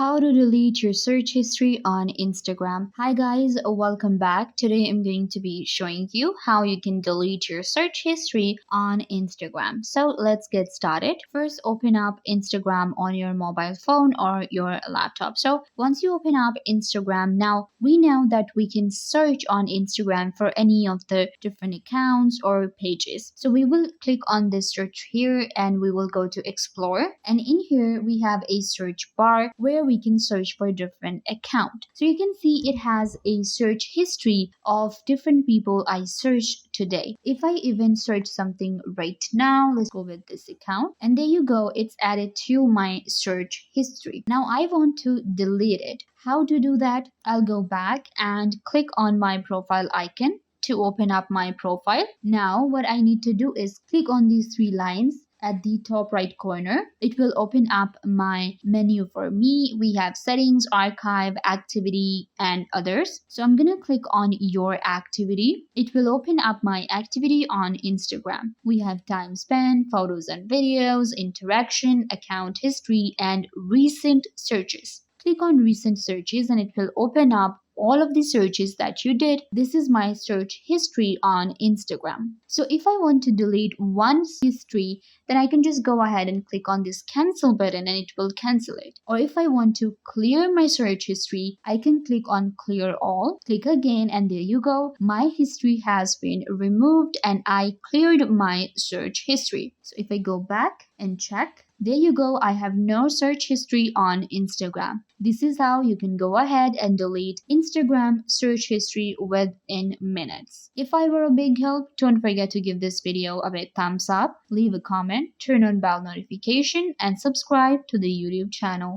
How to delete your search history on Instagram. Hi guys, welcome back. Today I'm going to be showing you how you can delete your search history on Instagram. So let's get started. First, open up Instagram on your mobile phone or your laptop. So once you open up Instagram, now we know that we can search on Instagram for any of the different accounts or pages. So we will click on this search here and we will go to explore, and in here we have a search bar where we can search for different account. So you can see it has a search history of different people I searched today. If I even search something right now, let's go with this account, and there you go, it's added to my search history. Now I want to delete it. How to do that? I'll go back and click on my profile icon to open up my profile. Now what I need to do is click on these three lines at the top right corner. It will open up my menu for me. We have settings, archive, activity, and others. So I'm gonna click on your activity. It will open up my activity on Instagram. We have time spent, photos and videos, interaction, account history, and recent searches. Click on recent searches and it will open up all of the searches that you did. This is my search history on Instagram. So if I want to delete one history, then I can just go ahead and click on this cancel button and it will cancel it. Or if I want to clear my search history, I can click on clear all, click again, and there you go. My history has been removed and I cleared my search history. So if I go back and check, there you go, I have no search history on Instagram. This is how you can go ahead and delete Instagram search history within minutes. If I were a big help, don't forget to give this video a big thumbs up, leave a comment, turn on bell notification, and subscribe to the YouTube channel.